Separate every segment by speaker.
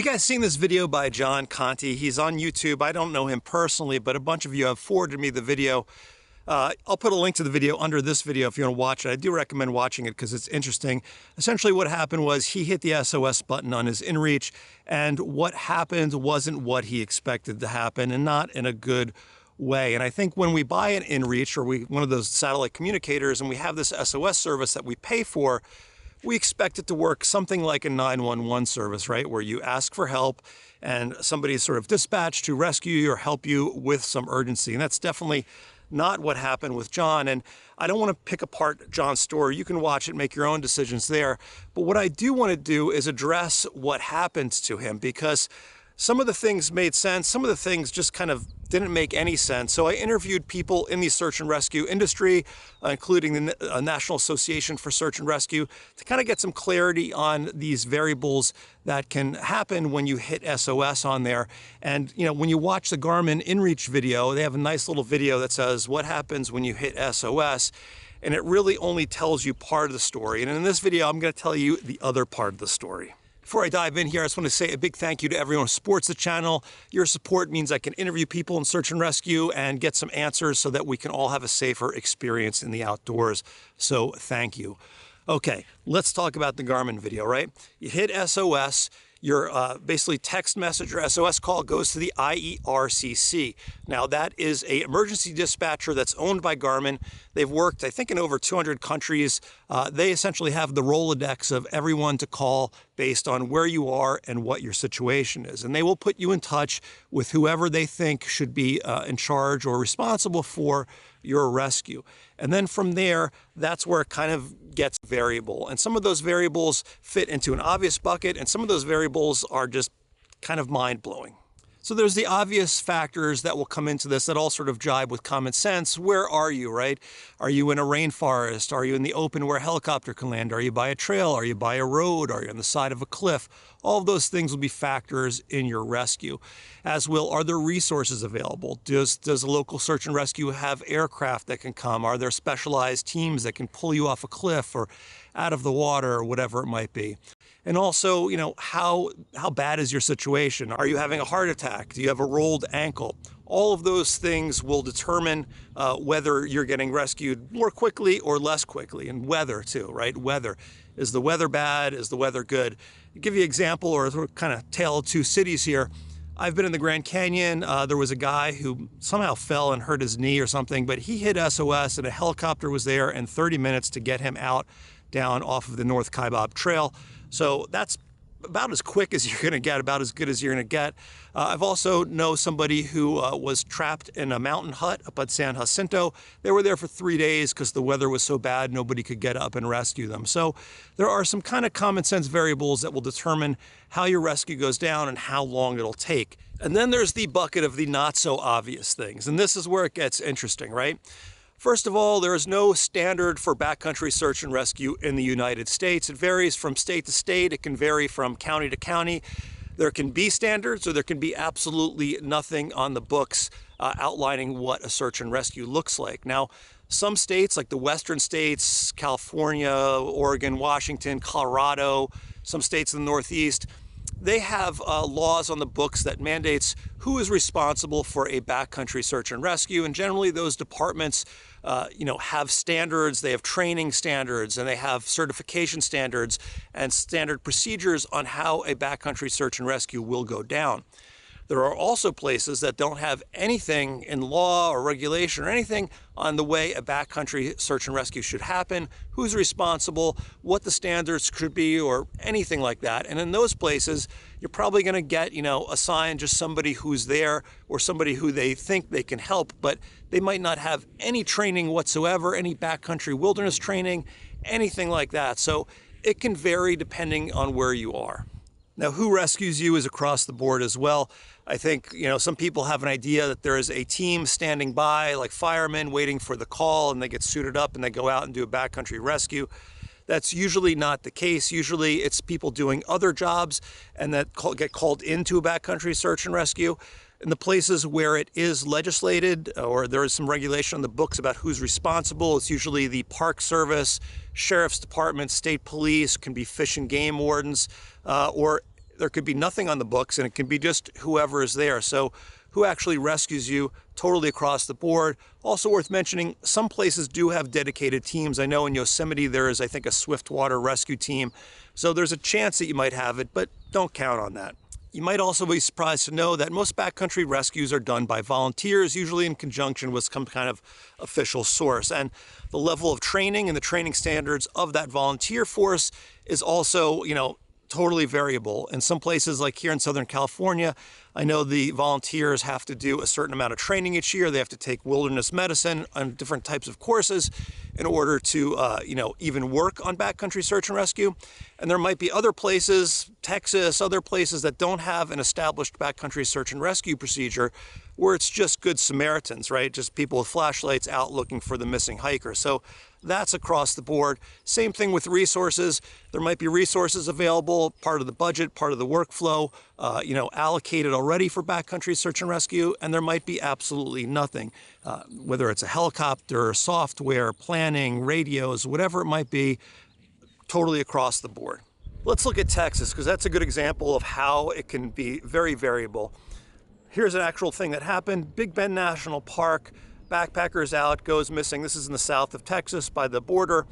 Speaker 1: You guys seen this video by John Conti? He's on YouTube. I don't know him personally, but a bunch of you have forwarded me the video. I'll put a link to the video under this video if you want to watch it. I do recommend watching it because it's interesting. Essentially what happened was he hit the SOS button on his inReach, and what happened wasn't what he expected to happen, and not in a good way. And I think when we buy an inReach or one of those satellite communicators and we have this SOS service that we pay for, we expect it to work something like a 911 service, right? Where you ask for help and somebody is sort of dispatched to rescue you or help you with some urgency. And that's definitely not what happened with John. And I don't want to pick apart John's story. You can watch it, make your own decisions there. But what I do want to do is address what happened to him, because some of the things made sense, some of the things just kind of didn't make any sense. So I interviewed people in the search and rescue industry, including the National Association for Search and Rescue, to kind of get some clarity on these variables that can happen when you hit SOS on there. And you know, when you watch the Garmin inReach video, they have a nice little video that says what happens when you hit SOS. And it really only tells you part of the story. And in this video, I'm going to tell you the other part of the story. Before I dive in here, I just want to say a big thank you to everyone who supports the channel. Your support means I can interview people in search and rescue and get some answers so that we can all have a safer experience in the outdoors. So thank you. Okay, let's talk about the Garmin video, right? You hit SOS. Your basically text message or SOS call goes to the IERCC. Now that is an emergency dispatcher that's owned by Garmin. They've worked, I think, in over 200 countries. They essentially have the Rolodex of everyone to call based on where you are and what your situation is. And they will put you in touch with whoever they think should be in charge or responsible for your rescue. And then from there, that's where it kind of gets variable. And some of those variables fit into an obvious bucket, and some of those variables are just kind of mind-blowing. So there's the obvious factors that will come into this that all sort of jibe with common sense. Where are you, right? Are you in a rainforest? Are you in the open where a helicopter can land? Are you by a trail? Are you by a road? Are you on the side of a cliff? All of those things will be factors in your rescue. As will, are there resources available? Does a local search and rescue have aircraft that can come? Are there specialized teams that can pull you off a cliff or out of the water or whatever it might be? And also, you know, how bad is your situation? Are you having a heart attack? Do you have a rolled ankle? All of those things will determine whether you're getting rescued more quickly or less quickly. And weather too, right? Weather. Is the weather bad? Is the weather good? To give you an example, or sort of kind of tale of two cities here. I've been in the Grand Canyon. There was a guy who somehow fell and hurt his knee or something, but he hit SOS and a helicopter was there in 30 minutes to get him out down off of the North Kaibab Trail. So that's about as quick as you're going to get, about as good as you're going to get. I've also know somebody who was trapped in a mountain hut up at San Jacinto. They were there for 3 days because the weather was so bad nobody could get up and rescue them. So there are some kind of common sense variables that will determine how your rescue goes down and how long it'll take. And then there's the bucket of the not so obvious things. And this is where it gets interesting, right? First of all, there is no standard for backcountry search and rescue in the United States. It varies from state to state. It can vary from county to county. There can be standards, or there can be absolutely nothing on the books outlining what a search and rescue looks like. Now, some states, like the western states, California, Oregon, Washington, Colorado, some states in the Northeast, they have laws on the books that mandates who is responsible for a backcountry search and rescue. And generally those departments have standards, they have training standards, and they have certification standards and standard procedures on how a backcountry search and rescue will go down. There are also places that don't have anything in law or regulation or anything on the way a backcountry search and rescue should happen, who's responsible, what the standards could be, or anything like that. And in those places, you're probably going to get, assigned just somebody who's there or somebody who they think they can help, but they might not have any training whatsoever, any backcountry wilderness training, anything like that. So it can vary depending on where you are. Now, who rescues you is across the board as well. I think, some people have an idea that there is a team standing by, like firemen, waiting for the call, and they get suited up and they go out and do a backcountry rescue. That's usually not the case. Usually it's people doing other jobs and that get called into a backcountry search and rescue. In the places where it is legislated or there is some regulation on the books about who's responsible, it's usually the Park Service, Sheriff's Department, State Police, can be Fish and Game Wardens, or there could be nothing on the books, and it can be just whoever is there. So who actually rescues you, totally across the board. Also worth mentioning, some places do have dedicated teams. I know in Yosemite there is, I think, a swiftwater rescue team. So there's a chance that you might have it, but don't count on that. You might also be surprised to know that most backcountry rescues are done by volunteers, usually in conjunction with some kind of official source. And the level of training and the training standards of that volunteer force is also, totally variable. In some places, like here in Southern California, I know the volunteers have to do a certain amount of training each year. They have to take wilderness medicine on different types of courses in order to, even work on backcountry search and rescue. And there might be other places, Texas, other places that don't have an established backcountry search and rescue procedure, where it's just good Samaritans, right? Just people with flashlights out looking for the missing hiker. So that's across the board. Same thing with resources. There might be resources available, part of the budget, part of the workflow, allocated already for backcountry search and rescue, and there might be absolutely nothing. Whether it's a helicopter, software, planning, radios, whatever it might be, totally across the board. Let's look at Texas, because that's a good example of how it can be very variable. Here's an actual thing that happened. Big Bend National Park, backpackers out, goes missing. This is in the south of Texas by the border.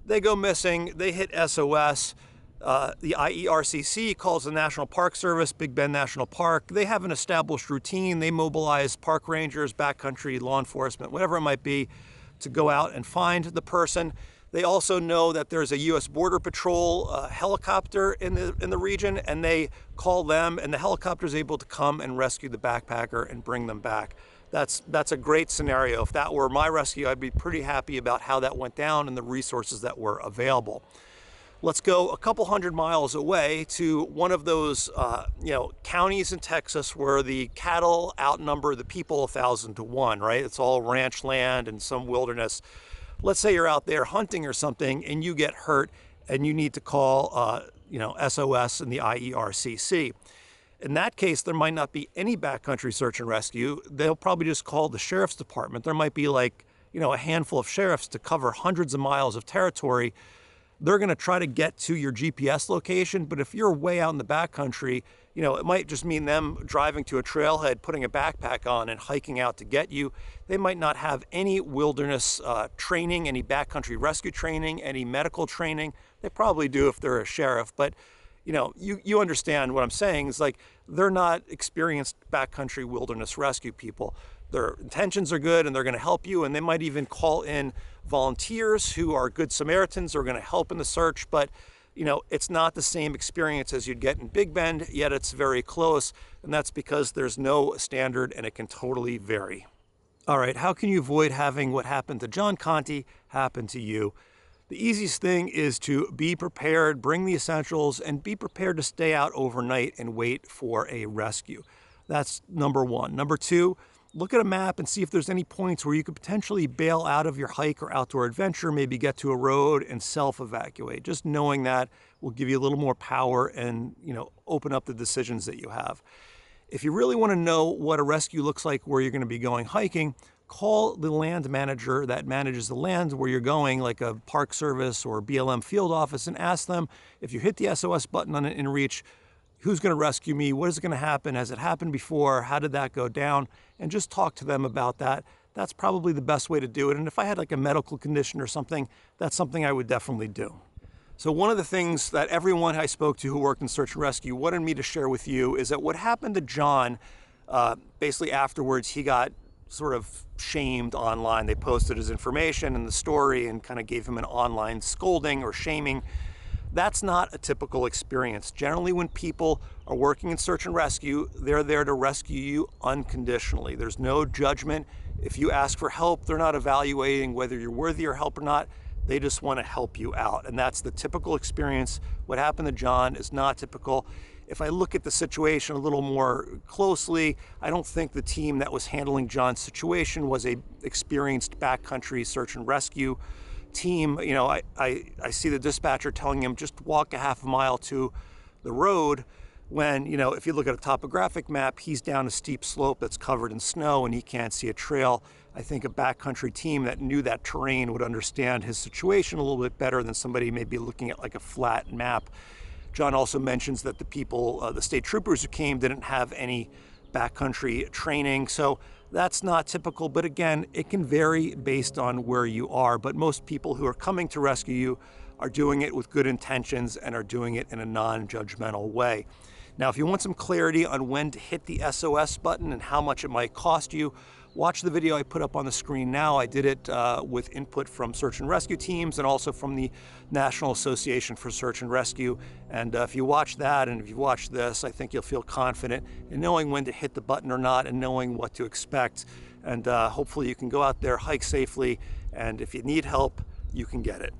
Speaker 1: They go missing, they hit SOS. The IERCC calls the National Park Service, Big Bend National Park. They have an established routine. They mobilize park rangers, backcountry, law enforcement, whatever it might be, to go out and find the person. They also know that there's a U.S. Border Patrol helicopter in the region, and they call them, and the helicopter is able to come and rescue the backpacker and bring them back. That's a great scenario. If that were my rescue, I'd be pretty happy about how that went down and the resources that were available. Let's go a couple hundred miles away to one of those counties in Texas where the cattle outnumber the people 1,000 to 1, right? It's all ranch land and some wilderness. Let's say you're out there hunting or something and you get hurt and you need to call SOS and the IERCC. In that case, there might not be any backcountry search and rescue. They'll probably just call the sheriff's department. There might be a handful of sheriffs to cover hundreds of miles of territory. They're going to try to get to your GPS location, but if you're way out in the backcountry, it might just mean them driving to a trailhead, putting a backpack on and hiking out to get you. They might not have any wilderness training, any backcountry rescue training, any medical training. They probably do if they're a sheriff, but you understand what I'm saying. It's like they're not experienced backcountry wilderness rescue people. Their intentions are good and they're going to help you, and they might even call in volunteers who are good Samaritans who are going to help in the search, but it's not the same experience as you'd get in Big Bend, yet it's very close, and that's because there's no standard and it can totally vary. All right, how can you avoid having what happened to John Conti happen to you? The easiest thing is to be prepared, bring the essentials, and be prepared to stay out overnight and wait for a rescue. That's number one. Number two, look at a map and see if there's any points where you could potentially bail out of your hike or outdoor adventure, maybe get to a road and self-evacuate. Just knowing that will give you a little more power and, open up the decisions that you have. If you really want to know what a rescue looks like where you're going to be going hiking, call the land manager that manages the land where you're going, like a Park Service or BLM field office, and ask them, if you hit the SOS button on an inReach, who's going to rescue me? What is going to happen? Has it happened before? How did that go down? And just talk to them about that. That's probably the best way to do it. And if I had like a medical condition or something, that's something I would definitely do. So one of the things that everyone I spoke to who worked in search and rescue wanted me to share with you is that what happened to John, basically afterwards, he got sort of shamed online. They posted his information in the story and kind of gave him an online scolding or shaming. That's not a typical experience. Generally, when people are working in search and rescue, they're there to rescue you unconditionally. There's no judgment. If you ask for help, they're not evaluating whether you're worthy of help or not. They just want to help you out. And that's the typical experience. What happened to John is not typical. If I look at the situation a little more closely, I don't think the team that was handling John's situation was a experienced backcountry search and rescue team. I see the dispatcher telling him just walk a half a mile to the road when, if you look at a topographic map, he's down a steep slope that's covered in snow and he can't see a trail. I think a backcountry team that knew that terrain would understand his situation a little bit better than somebody maybe looking at like a flat map. John also mentions that the people, the state troopers who came didn't have any backcountry training. So that's not typical, but again, it can vary based on where you are. But most people who are coming to rescue you are doing it with good intentions and are doing it in a non-judgmental way. Now, if you want some clarity on when to hit the SOS button and how much it might cost you, watch the video I put up on the screen now. I did it with input from search and rescue teams and also from the National Association for Search and Rescue. And if you watch that and if you watch this, I think you'll feel confident in knowing when to hit the button or not and knowing what to expect. And hopefully you can go out there, hike safely, and if you need help, you can get it.